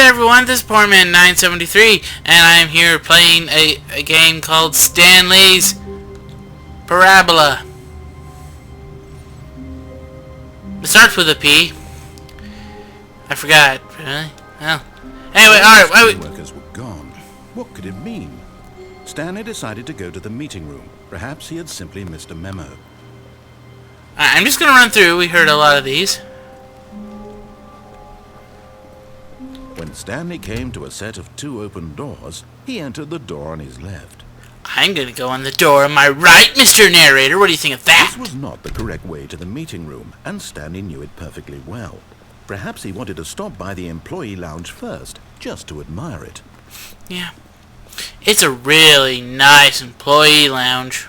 there everyone, this is Poorman 973 and I am here playing a game called Stanley's Parabola. It starts with a P. I forgot. Really? Well. Anyway, alright. The workers were gone. What could it mean? Stanley decided to go to the meeting room. Perhaps he had simply missed a memo. I'm just going to run through. We heard a lot of these. When Stanley came to a set of 2 open doors, he entered the door on his left. I'm going to go on the door on my right, Mr. Narrator. What do you think of that? This was not the correct way to the meeting room, and Stanley knew it perfectly well. Perhaps he wanted to stop by the employee lounge first, just to admire it. Yeah. It's a really nice employee lounge.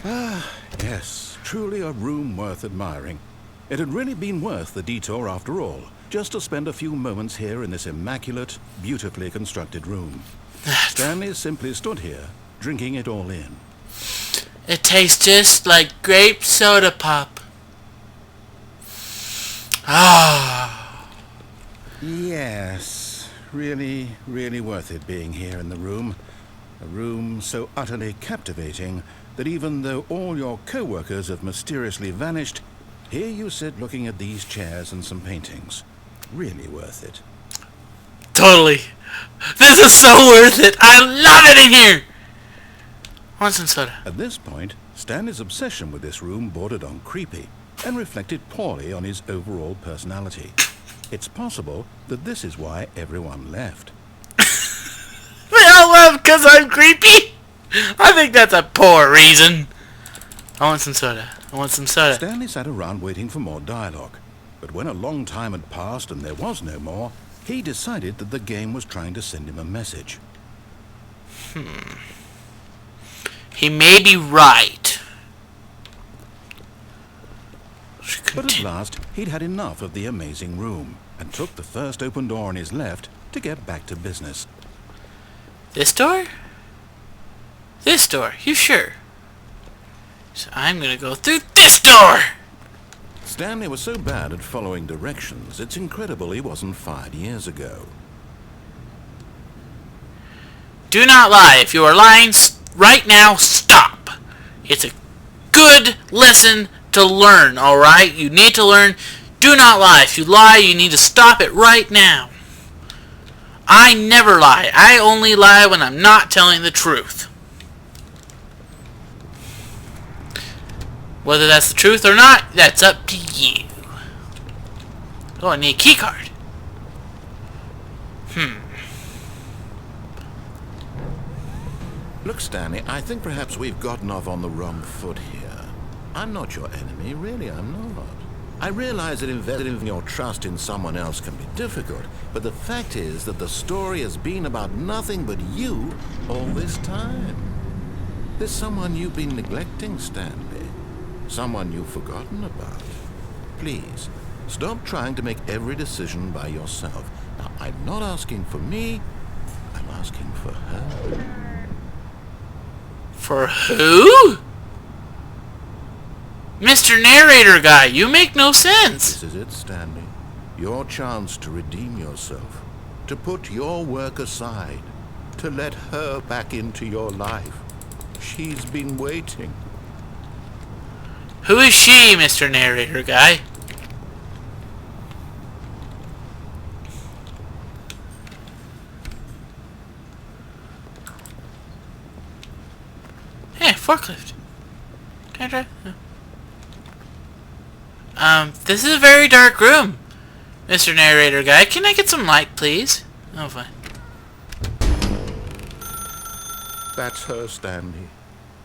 Ah, yes. Truly a room worth admiring. It had really been worth the detour after all, just to spend a few moments here in this immaculate, beautifully constructed room. Stanley simply stood here, drinking it all in. It tastes just like grape soda pop. Ah. Yes, really, really worth it being here in the room. A room so utterly captivating that even though all your co-workers have mysteriously vanished, here you sit looking at these chairs and some paintings. Really worth it. Totally. This is so worth it. I love it in here. I want some soda. At this point, Stanley's obsession with this room bordered on creepy and reflected poorly on his overall personality. It's possible that this is why everyone left. They all left because I'm creepy? I think that's a poor reason. I want some soda. I want some soda. Stanley sat around waiting for more dialogue. But when a long time had passed and there was no more, he decided that the game was trying to send him a message. He may be right. But at last, he'd had enough of the amazing room and took the first open door on his left to get back to business. This door? This door? You sure? So I'm gonna go through this door! Stanley was so bad at following directions, it's incredible he wasn't fired years ago. Do not lie. If you are lying right now, stop. It's a good lesson to learn, alright? You need to learn. Do not lie. If you lie, you need to stop it right now. I never lie. I only lie when I'm not telling the truth. Whether that's the truth or not, that's up to you. Oh, I need a key card. Look, Stanley, I think perhaps we've gotten off on the wrong foot here. I'm not your enemy, really, I'm not. I realize that investing your trust in someone else can be difficult, but the fact is that the story has been about nothing but you all this time. There's someone you've been neglecting, Stanley. Someone you've forgotten about. Please, stop trying to make every decision by yourself. Now, I'm not asking for me, I'm asking for her. For who? Mr. Narrator guy, you make no sense. This is it, Stanley. Your chance to redeem yourself. To put your work aside. To let her back into your life. She's been waiting. Who is she, Mr. Narrator guy? Hey, forklift. Can I drive? No. This is a very dark room, Mr. Narrator guy. Can I get some light, please? Oh, fine. That's her, Stanley.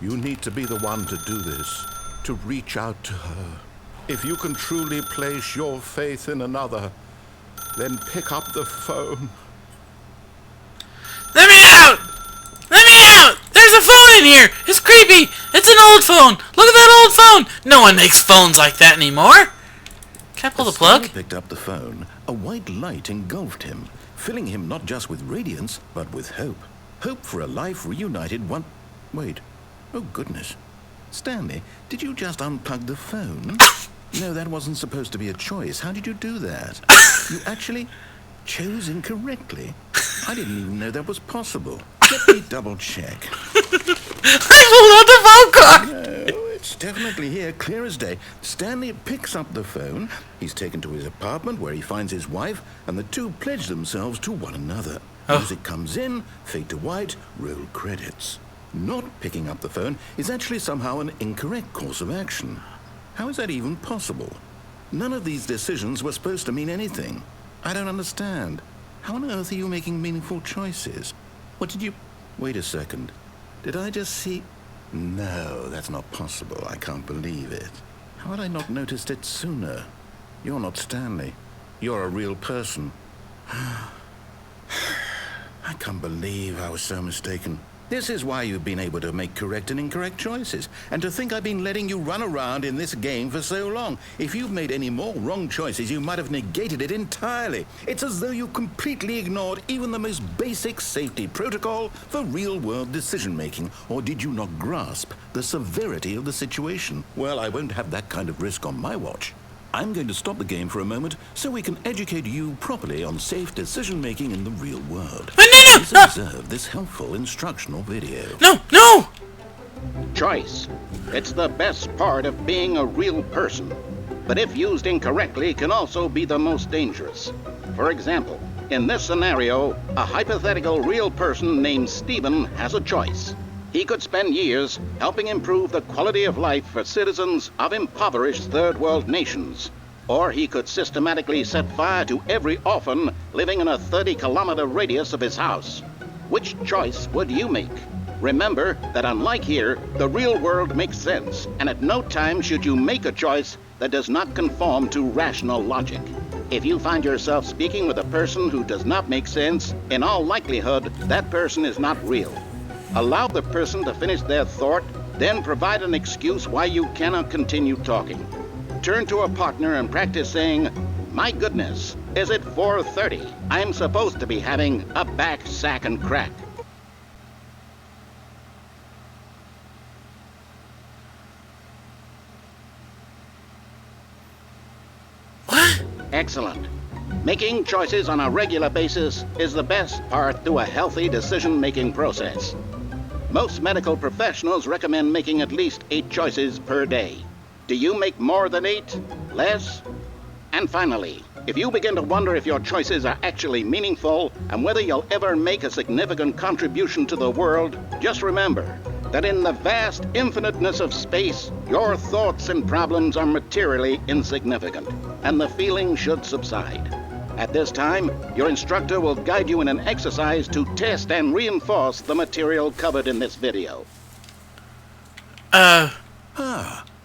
You need to be the one to do this. To reach out to her. If you can truly place your faith in another, then pick up the phone. Let me out! Let me out! There's a phone in here! It's creepy! It's an old phone! Look at that old phone! No one makes phones like that anymore! Can I pull the plug? Stanley picked up the phone. A white light engulfed him, filling him not just with radiance, but with hope. Hope for a life reunited one... Wait. Oh, goodness. Stanley, did you just unplug the phone? No, that wasn't supposed to be a choice. How did you do that? You actually... Chose incorrectly? I didn't even know that was possible. Let me double check. I pulled out the phone card! No, it's definitely here, clear as day. Stanley picks up the phone. He's taken to his apartment where he finds his wife, and the two pledge themselves to one another. Music comes in, fade to white, roll credits. Not picking up the phone is actually somehow an incorrect course of action. How is that even possible? None of these decisions were supposed to mean anything. I don't understand. How on earth are you making meaningful choices? What did you... Wait a second. Did I just see... No, that's not possible. I can't believe it. How had I not noticed it sooner? You're not Stanley. You're a real person. I can't believe I was so mistaken. This is why you've been able to make correct and incorrect choices. And to think I've been letting you run around in this game for so long. If you've made any more wrong choices, you might have negated it entirely. It's as though you completely ignored even the most basic safety protocol for real-world decision-making. Or did you not grasp the severity of the situation? Well, I won't have that kind of risk on my watch. I'm going to stop the game for a moment so we can educate you properly on safe decision-making in the real world. Please observe this helpful instructional video. No! Choice. It's the best part of being a real person. But if used incorrectly, can also be the most dangerous. For example, in this scenario, a hypothetical real person named Stephen has a choice. He could spend years helping improve the quality of life for citizens of impoverished third world nations. Or he could systematically set fire to every orphan living in a 30-kilometer radius of his house. Which choice would you make? Remember that unlike here, the real world makes sense, and at no time should you make a choice that does not conform to rational logic. If you find yourself speaking with a person who does not make sense, in all likelihood, that person is not real. Allow the person to finish their thought, then provide an excuse why you cannot continue talking. Turn to a partner and practice saying, "My goodness, is it 4:30? I'm supposed to be having a back, sack, and crack." What? Excellent. Making choices on a regular basis is the best part to a healthy decision-making process. Most medical professionals recommend making at least 8 choices per day. Do you make more than 8? Less? And finally, if you begin to wonder if your choices are actually meaningful and whether you'll ever make a significant contribution to the world, just remember that in the vast infiniteness of space, your thoughts and problems are materially insignificant, and the feeling should subside. At this time, your instructor will guide you in an exercise to test and reinforce the material covered in this video.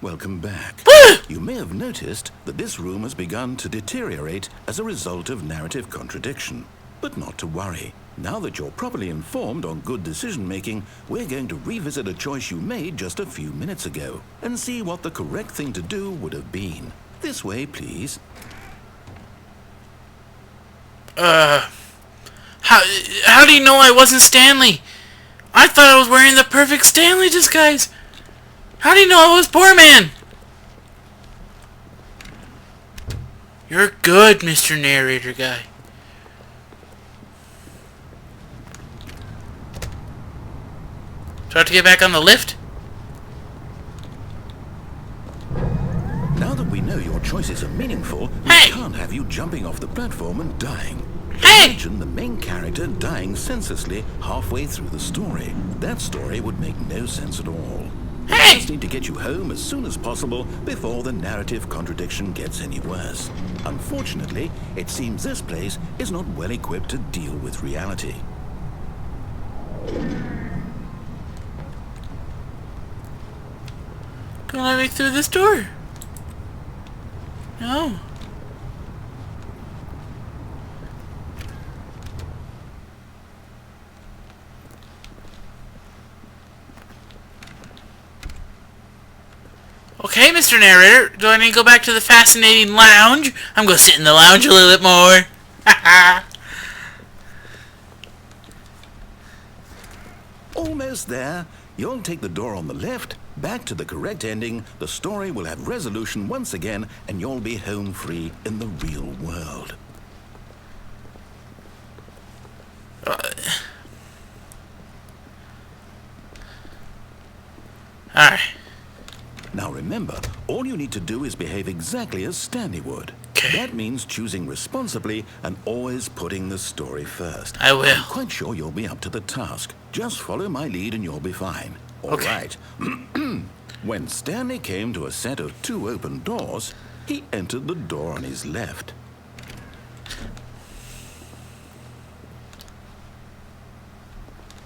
Welcome back. You may have noticed that this room has begun to deteriorate as a result of narrative contradiction. But not to worry. Now that you're properly informed on good decision-making, we're going to revisit a choice you made just a few minutes ago and see what the correct thing to do would have been. This way, please. How do you know I wasn't Stanley? I thought I was wearing the perfect Stanley disguise. How do you know I was poor man? You're good, Mr. Narrator guy. Do I have to get back on the lift? Now that we know your choices are meaningful, we Hey! can't have you jumping off the platform and dying. Hey! Imagine the main character dying senselessly halfway through the story. That story would make no sense at all. We Hey! just need to get you home as soon as possible before the narrative contradiction gets any worse. Unfortunately, it seems this place is not well equipped to deal with reality. Don't let me through this door. No. Okay, Mr. Narrator, do I need to go back to the fascinating lounge? I'm gonna sit in the lounge a little bit more. Almost there. You'll take the door on the left, back to the correct ending, the story will have resolution once again, and you'll be home free in the real world. Alright. Now remember, all you need to do is behave exactly as Stanley would. Okay. That means choosing responsibly and always putting the story first. I will. I'm quite sure you'll be up to the task. Just follow my lead and you'll be fine. All right. When Stanley came to a set of 2 open doors, he entered the door on his left.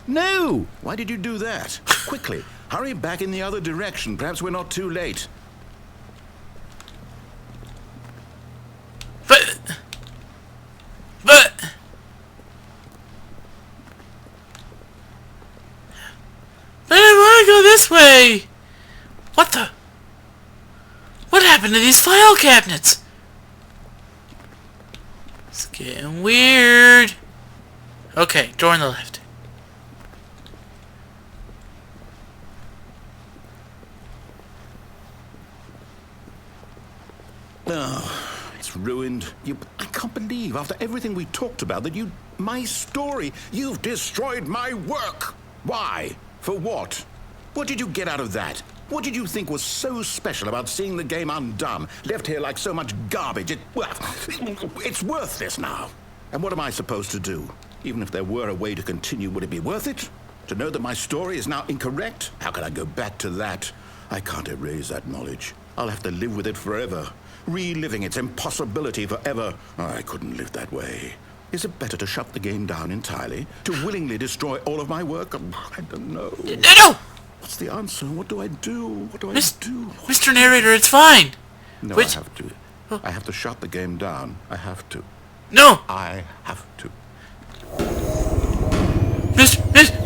No! Why did you do that? Quickly, hurry back in the other direction. Perhaps we're not too late. But I want to go this way. What the? What happened to these file cabinets? It's getting weird. Okay, door on the left. Oh, it's ruined. I can't believe, after everything we talked about, that my story, you've destroyed my work. Why? For what? What did you get out of that? What did you think was so special about seeing the game undone, left here like so much garbage? It's worthless now. And what am I supposed to do? Even if there were a way to continue, would it be worth it? To know that my story is now incorrect? How can I go back to that? I can't erase that knowledge. I'll have to live with it forever. Reliving its impossibility forever. I couldn't live that way. Is it better to shut the game down entirely? To willingly destroy all of my work? I don't know. No! What's the answer? What do I do? What do I do? Mr. Narrator, it's fine. No, I have to. I have to shut the game down. I have to. No! I have to.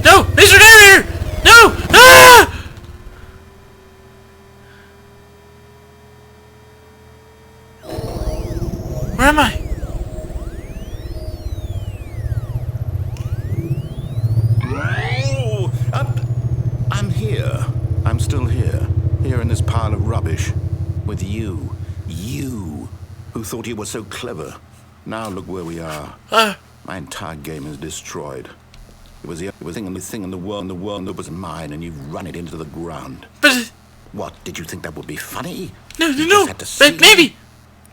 No! Mr. Narrator! No! Ah! Where am I? Oh, I'm here. I'm still here. Here in this pile of rubbish. With you. You. Who thought you were so clever. Now look where we are. My entire game is destroyed. It was the only thing in the world that was mine, and you've run it into the ground. But... What, did you think that would be funny? No, You no, just had to see? but maybe...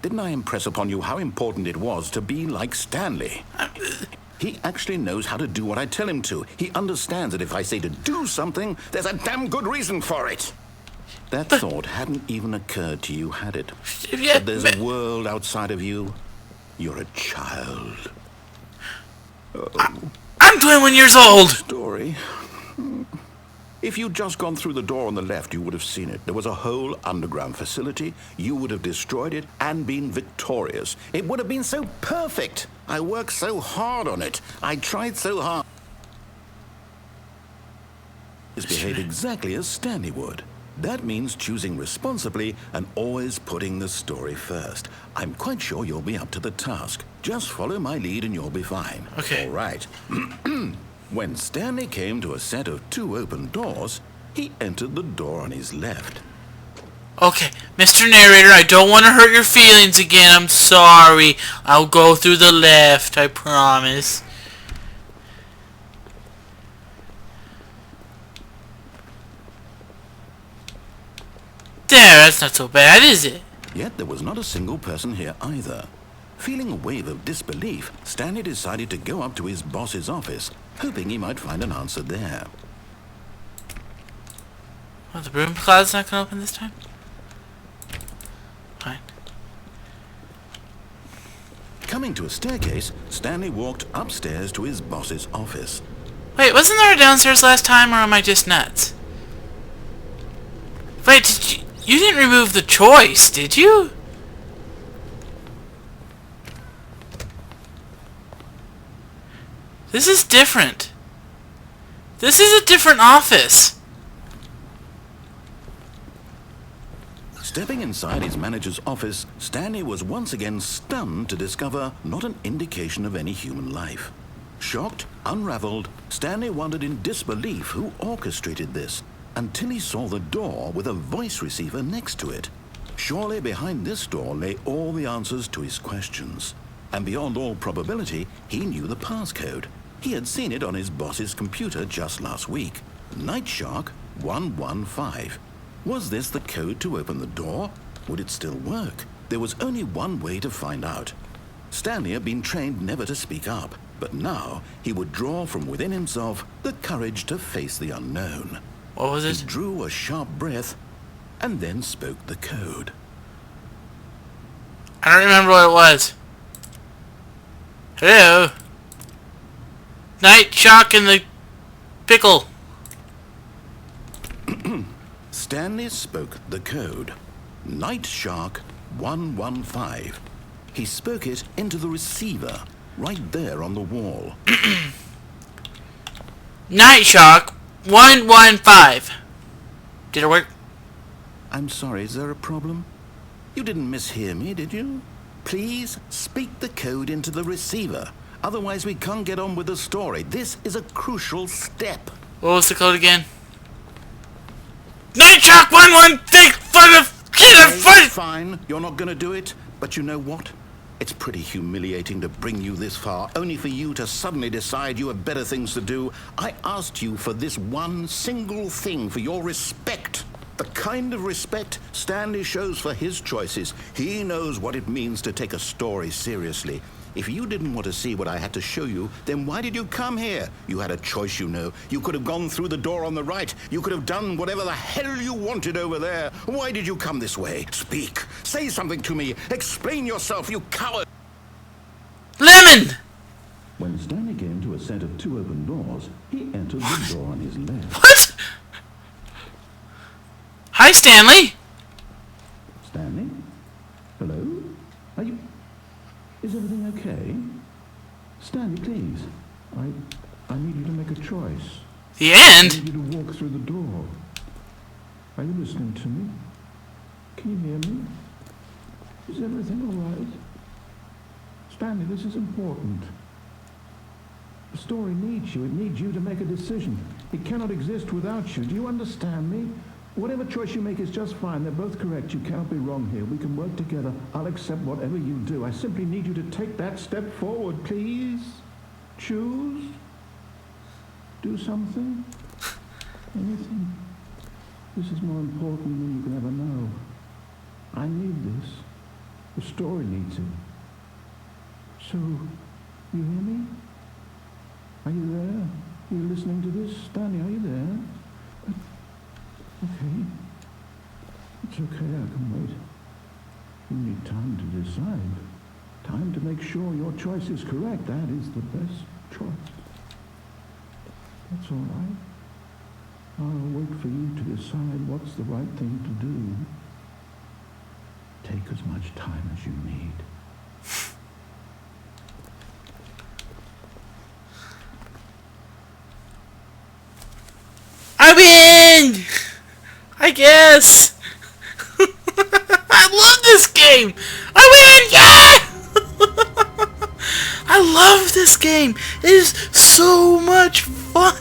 Didn't I impress upon you how important it was to be like Stanley? He actually knows how to do what I tell him to. He understands that if I say to do something, there's a damn good reason for it. That thought hadn't even occurred to you, had it? Yeah, That there's a world outside of you. You're a child. I'm 21 years old! Story. If you'd just gone through the door on the left, you would have seen it. There was a whole underground facility. You would have destroyed it and been victorious. It would have been so perfect. I worked so hard on it. I tried so hard. Behave exactly as Stanley would. That means choosing responsibly and always putting the story first. I'm quite sure you'll be up to the task. Just follow my lead and you'll be fine. Okay. All right. When Stanley came to a set of 2 open doors, he entered the door on his left. Okay, Mr. Narrator, I don't want to hurt your feelings again. I'm sorry. I'll go through the left, I promise. There, that's not so bad, is it? Yet there was not a single person here either. Feeling a wave of disbelief, Stanley decided to go up to his boss's office, hoping he might find an answer there. Oh, the broom cloud's not gonna open this time? Fine. Coming to a staircase, Stanley walked upstairs to his boss's office. Wait, wasn't there a downstairs last time, or am I just nuts? Wait, you didn't remove the choice, did you? This is different. This is a different office. Stepping inside his manager's office, Stanley was once again stunned to discover not an indication of any human life. Shocked, unraveled, Stanley wondered in disbelief who orchestrated this, until he saw the door with a voice receiver next to it. Surely behind this door lay all the answers to his questions. And beyond all probability, he knew the passcode. He had seen it on his boss's computer just last week. Night Shark 115. Was this the code to open the door? Would it still work? There was only one way to find out. Stanley had been trained never to speak up, but now he would draw from within himself the courage to face the unknown. What was He it? drew a sharp breath and then spoke the code. I don't remember what it was. Hello? Night Shock and the Pickle. Stanley spoke the code. Night Shark 115. He spoke it into the receiver, right there on the wall. Night Shock 115. Did it work? I'm sorry, is there a problem? You didn't mishear me, did you? Please speak the code into the receiver. Otherwise we can't get on with the story. This is a crucial step. What was the code again? Night Shock 115 for the Okay, fine, you're not gonna do it. But you know what? It's pretty humiliating to bring you this far, only for you to suddenly decide you have better things to do. I asked you for this one single thing, for your respect. The kind of respect Stanley shows for his choices. He knows what it means to take a story seriously. If you didn't want to see what I had to show you, then why did you come here? You had a choice, you know. You could have gone through the door on the right. You could have done whatever the hell you wanted over there. Why did you come this way? Speak. Say something to me. Explain yourself, you coward. Lemon! When Stanley came to a set of two open doors, he entered the door on his left. What? Hi, Stanley. Stanley? Hello? Are you... Is everything okay? Stanley, please. I need you to make a choice. The I end? need you to walk through the door. Are you listening to me? Can you hear me? Is everything all right? Stanley, this is important. The story needs you. It needs you to make a decision. It cannot exist without you. Do you understand me? Whatever choice you make is just fine. They're both correct. You cannot be wrong here. We can work together. I'll accept whatever you do. I simply need you to take that step forward, please. Choose. Do something. Anything. This is more important than you can ever know. I need this. The story needs it. So, you hear me? Are you there? Are you listening to this? Stanley, are you there? Okay. It's okay, I can wait. You need time to decide. Time to make sure your choice is correct. That is the best choice. That's all right. I'll wait for you to decide what's the right thing to do. Take as much time as you need. I win! I guess. I love this game. I win! Yeah! I love this game. It is so much fun.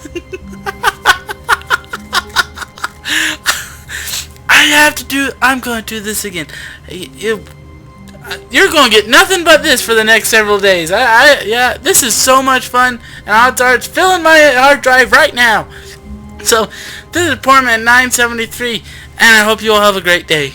I'm going to do this again. You're going to get nothing but this for the next several days. Yeah, this is so much fun, and I'll start filling my hard drive right now. So, this is Portman 973, and I hope you all have a great day.